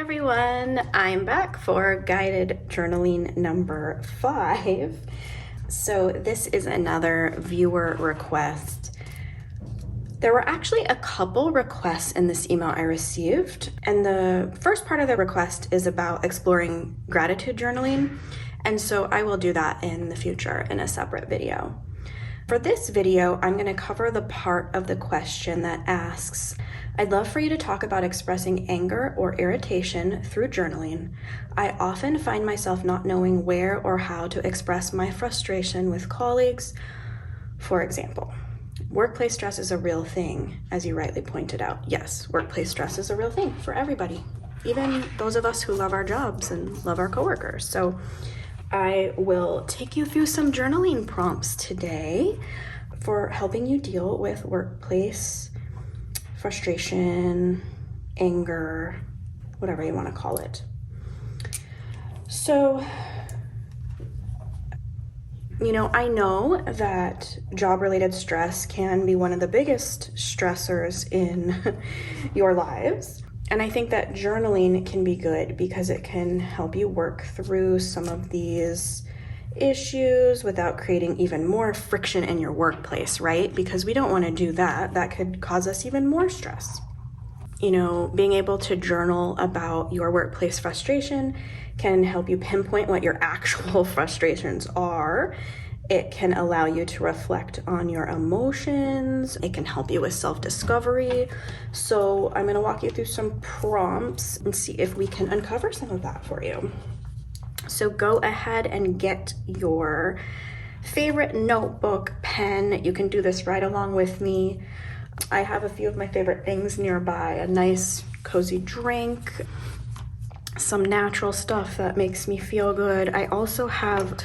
everyone, I'm back for guided journaling number 5. So this is another viewer request. There were actually a couple requests in this email I received, and the first part of the request is about exploring gratitude journaling, and so I will do that in the future in a separate video. For this video, I'm going to cover the part of the question that asks, I'd love for you to talk about expressing anger or irritation through journaling. I often find myself not knowing where or how to express my frustration with colleagues. For example, workplace stress is a real thing, as you rightly pointed out. Yes, workplace stress is a real thing for everybody, even those of us who love our jobs and love our coworkers. So I will take you through some journaling prompts today for helping you deal with workplace frustration, anger, whatever you want to call it. So, I know that job-related stress can be one of the biggest stressors in your lives. And I think that journaling can be good because it can help you work through some of these issues without creating even more friction in your workplace, right? Because we don't want to do that. That could cause us even more stress. Being able to journal about your workplace frustration can help you pinpoint what your actual frustrations are. It can allow you to reflect on your emotions. It can help you with self-discovery. So I'm going to walk you through some prompts and see if we can uncover some of that for you. So go ahead and get your favorite notebook, pen. You can do this right along with me. I have a few of my favorite things nearby, a nice cozy drink, some natural stuff that makes me feel good. I also have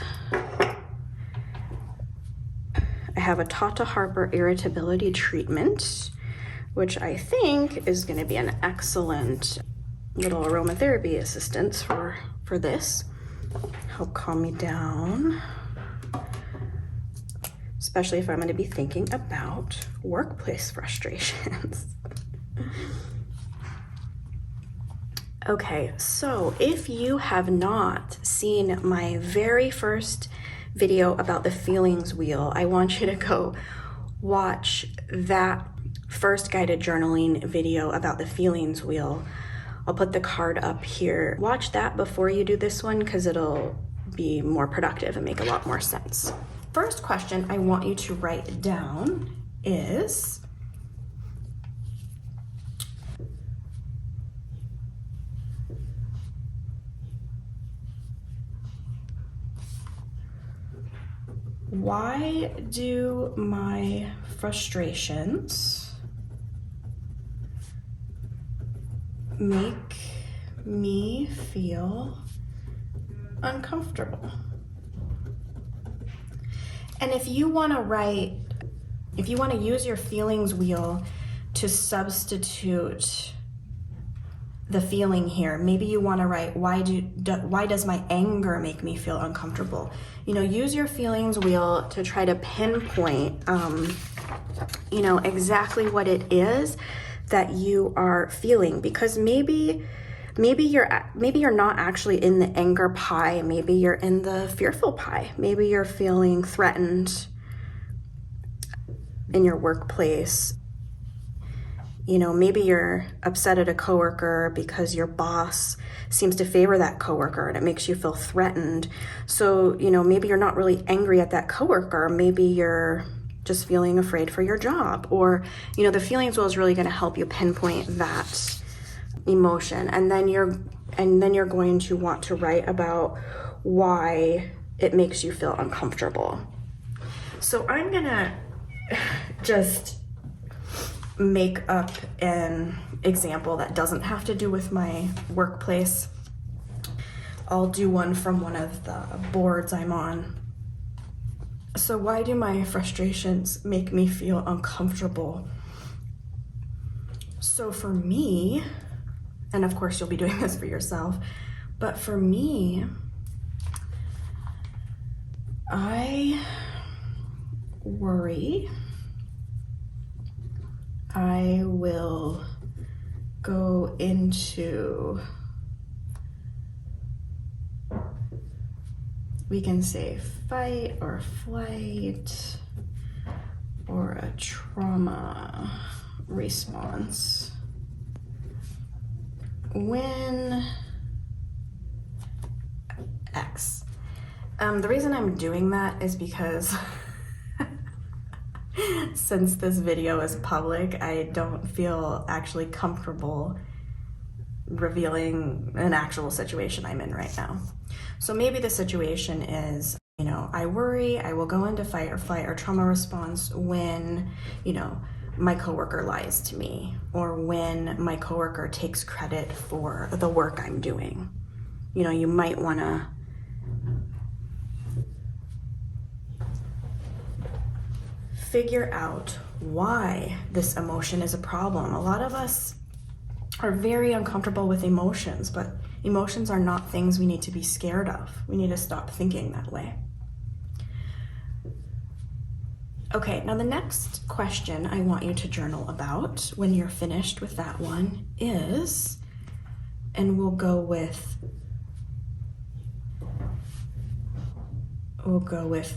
a Tata Harper irritability treatment, which I think is going to be an excellent little aromatherapy assistance for this. Help calm me down, especially if I'm going to be thinking about workplace frustrations. Okay, so if you have not seen my very first video about the feelings wheel, I want you to go watch that first guided journaling video about the feelings wheel. I'll put the card up here. Watch that before you do this one because it'll be more productive and make a lot more sense. First question I want you to write down is, why do my frustrations make me feel uncomfortable? And if you want to use your feelings wheel to substitute the feeling here, maybe you want to write, why does my anger make me feel uncomfortable? Use your feelings wheel to try to pinpoint, exactly what it is that you are feeling, because maybe you're not actually in the anger pie. Maybe you're in the fearful pie. Maybe you're feeling threatened in your workplace. Maybe you're upset at a coworker because your boss seems to favor that coworker and it makes you feel threatened. So, maybe you're not really angry at that coworker. Maybe you're just feeling afraid for your job, or, the feelings wheel is really going to help you pinpoint that emotion. And then you're going to want to write about why it makes you feel uncomfortable. So I'm going to just make up an example that doesn't have to do with my workplace. I'll do one from one of the boards I'm on. So why do my frustrations make me feel uncomfortable? So for me, and of course you'll be doing this for yourself, but for me, I worry I will go into We can say fight or flight or a trauma response. When X. The reason I'm doing that is because since this video is public, I don't feel actually comfortable revealing an actual situation I'm in right now. So maybe the situation is, I worry I will go into fight or flight or trauma response when, my coworker lies to me, or when my coworker takes credit for the work I'm doing. You might want to figure out why this emotion is a problem. A lot of us are very uncomfortable with emotions, but emotions are not things we need to be scared of. We need to stop thinking that way. Okay, now the next question I want you to journal about when you're finished with that one is, and we'll go with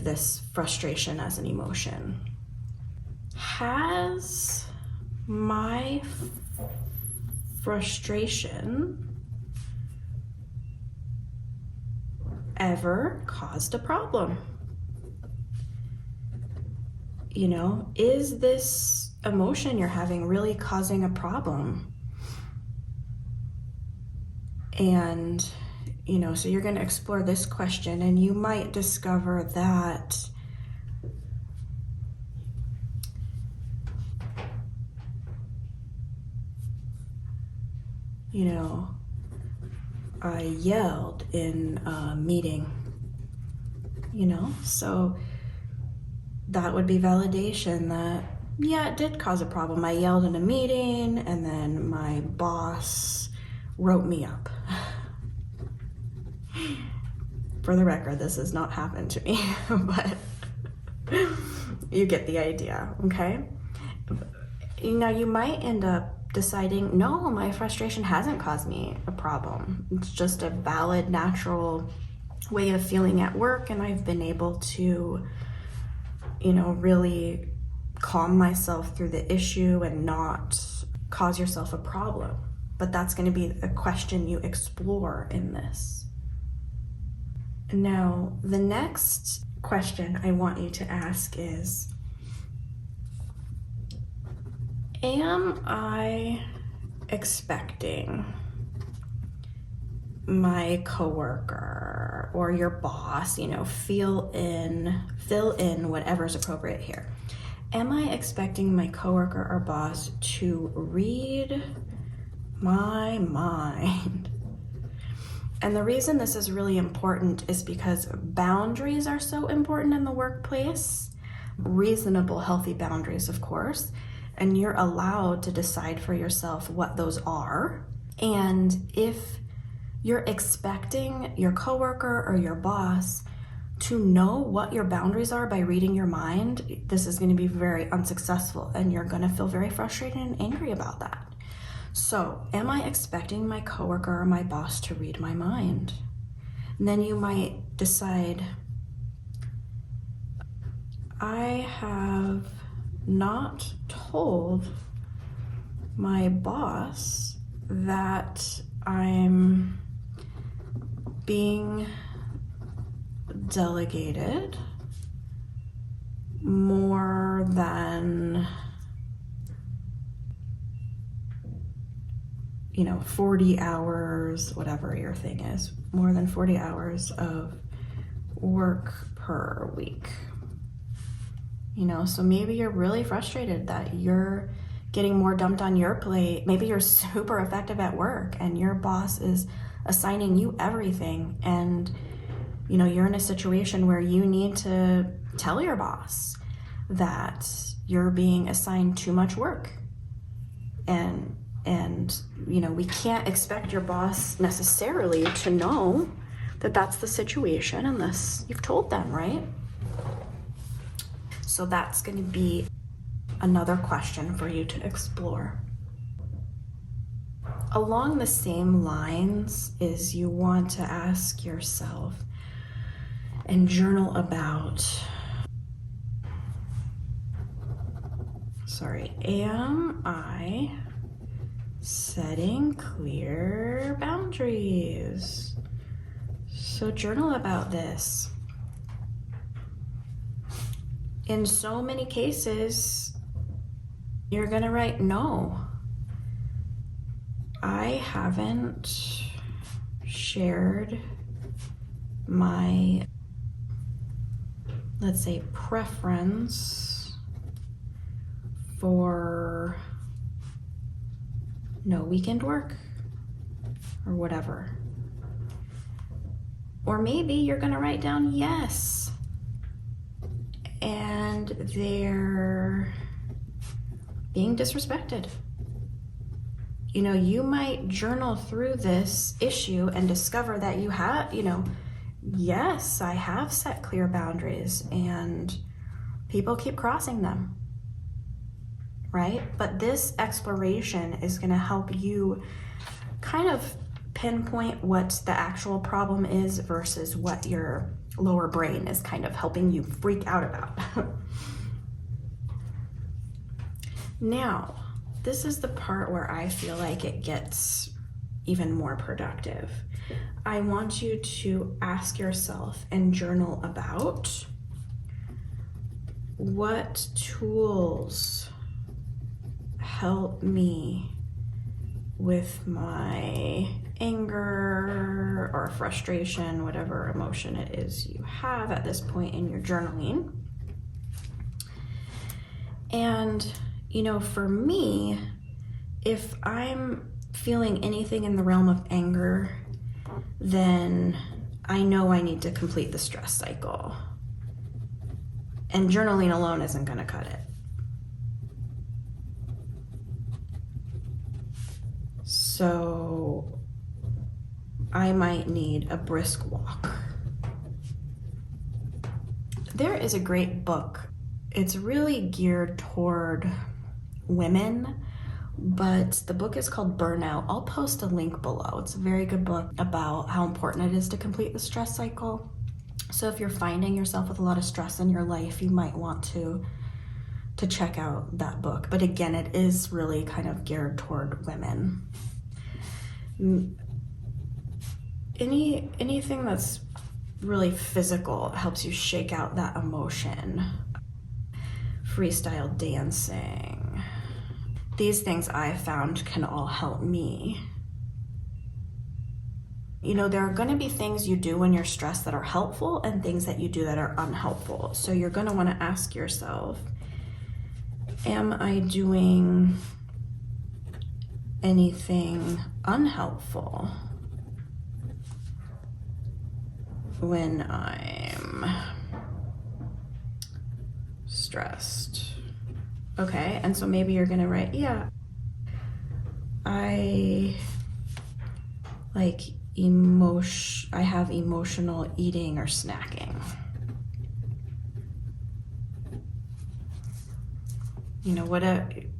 this frustration as an emotion. Has my frustration ever caused a problem? Is this emotion you're having really causing a problem? And, so you're going to explore this question, and you might discover that I yelled in a meeting, so that would be validation that, yeah, it did cause a problem. I yelled in a meeting, and then my boss wrote me up. For the record, this has not happened to me, but you get the idea, okay? You might end up deciding, no, my frustration hasn't caused me a problem. It's just a valid, natural way of feeling at work, and I've been able to, really calm myself through the issue and not cause yourself a problem. But that's going to be a question you explore in this. Now, the next question I want you to ask is, am I expecting my coworker or your boss, fill in whatever's appropriate here. Am I expecting my coworker or boss to read my mind? And the reason this is really important is because boundaries are so important in the workplace. Reasonable, healthy boundaries, of course. And you're allowed to decide for yourself what those are. And if you're expecting your coworker or your boss to know what your boundaries are by reading your mind, this is going to be very unsuccessful, and you're going to feel very frustrated and angry about that. So, am I expecting my coworker or my boss to read my mind? And then you might decide, I have not told my boss that I'm being delegated more than 40 hours, whatever your thing is, more than 40 hours of work per week. So maybe you're really frustrated that you're getting more dumped on your plate. Maybe you're super effective at work and your boss is assigning you everything, and you're in a situation where you need to tell your boss that you're being assigned too much work. And we can't expect your boss necessarily to know that that's the situation unless you've told them, right? So that's going to be another question for you to explore. Along the same lines is you want to ask yourself, and journal about, am I setting clear boundaries? So journal about this. In so many cases, you're gonna write, no, I haven't shared my, let's say, preference for no weekend work or whatever. Or maybe you're gonna write down yes, and they're being disrespected. You know, you might journal through this issue and discover that you have, yes, I have set clear boundaries and people keep crossing them, right? But this exploration is gonna help you kind of pinpoint what the actual problem is versus what your lower brain is kind of helping you freak out about. Now, this is the part where I feel like it gets even more productive. I want you to ask yourself and journal about what tools help me with my anger or frustration, whatever emotion it is you have at this point in your journaling. And, for me, if I'm feeling anything in the realm of anger, then I know I need to complete the stress cycle. And journaling alone isn't going to cut it. So I might need a brisk walk. There is a great book. It's really geared toward women, but the book is called Burnout. I'll post a link below. It's a very good book about how important it is to complete the stress cycle. So if you're finding yourself with a lot of stress in your life, you might want to check out that book. But again, it is really kind of geared toward women. Anything that's really physical helps you shake out that emotion. Freestyle dancing. These things I found can all help me. There are going to be things you do when you're stressed that are helpful and things that you do that are unhelpful. So you're going to want to ask yourself, am I doing anything unhelpful when I'm stressed? Okay, and so maybe you're gonna write, yeah, I have emotional eating or snacking.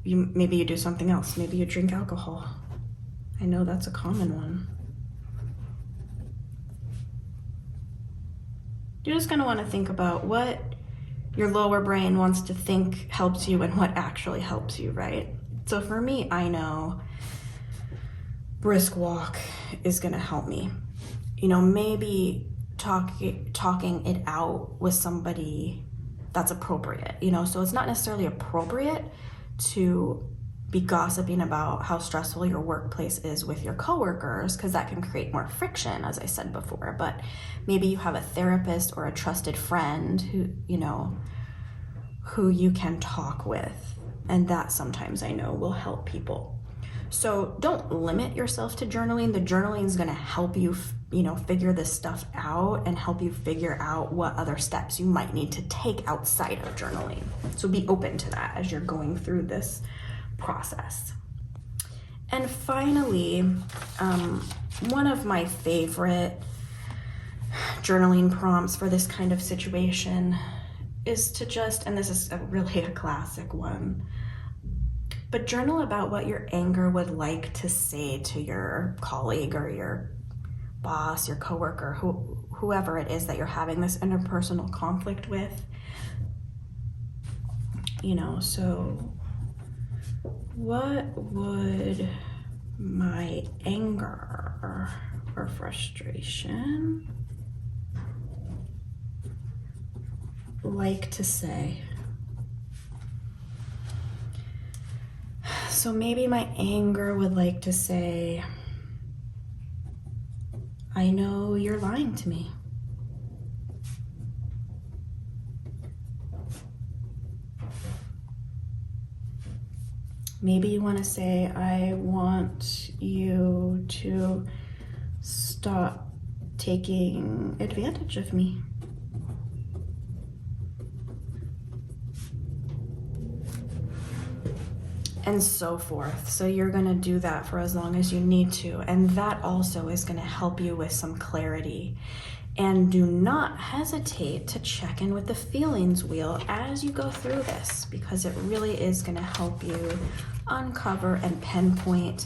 Maybe you do something else. Maybe you drink alcohol. I know that's a common one. You're just gonna want to think about what your lower brain wants to think helps you and what actually helps you, right? So for me, I know brisk walk is gonna help me. Maybe talking it out with somebody that's appropriate, so it's not necessarily appropriate to be gossiping about how stressful your workplace is with your coworkers, because that can create more friction, as I said before. But maybe you have a therapist or a trusted friend who you can talk with, and that sometimes I know will help people. So don't limit yourself to journaling. The journaling is going to help you, figure this stuff out and help you figure out what other steps you might need to take outside of journaling. So be open to that as you're going through this process. And finally, one of my favorite journaling prompts for this kind of situation is to and this is really a classic one, but journal about what your anger would like to say to your colleague or your boss, your coworker, whoever it is that you're having this interpersonal conflict with. You know, so what would my anger or frustration like to say? So maybe my anger would like to say, I know you're lying to me. Maybe you want to say, I want you to stop taking advantage of me. And so forth. So you're going to do that for as long as you need to. And that also is going to help you with some clarity. And do not hesitate to check in with the feelings wheel as you go through this, because it really is going to help you uncover and pinpoint,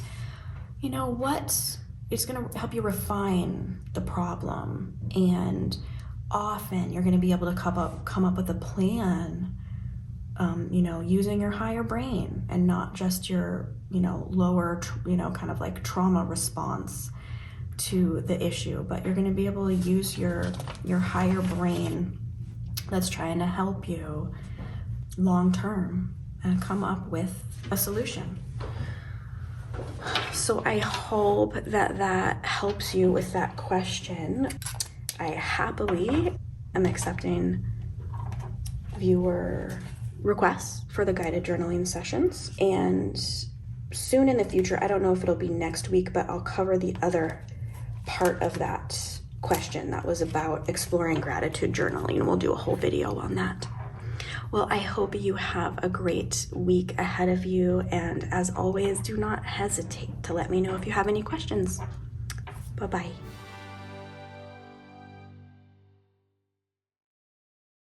you know, what it's going to help you refine the problem. And often you're going to be able to come up with a plan, you know, using your higher brain and not just your, you know, lower, kind of like trauma response to the issue, but you're going to be able to use your higher brain that's trying to help you long term and come up with a solution. So I hope that helps you with that question. I happily am accepting viewer requests for the guided journaling sessions, and soon in the future, I don't know if it'll be next week, but I'll cover the other part of that question that was about exploring gratitude journaling. We'll do a whole video on that. Well, I hope you have a great week ahead of you, and as always, do not hesitate to let me know if you have any questions. Bye-bye.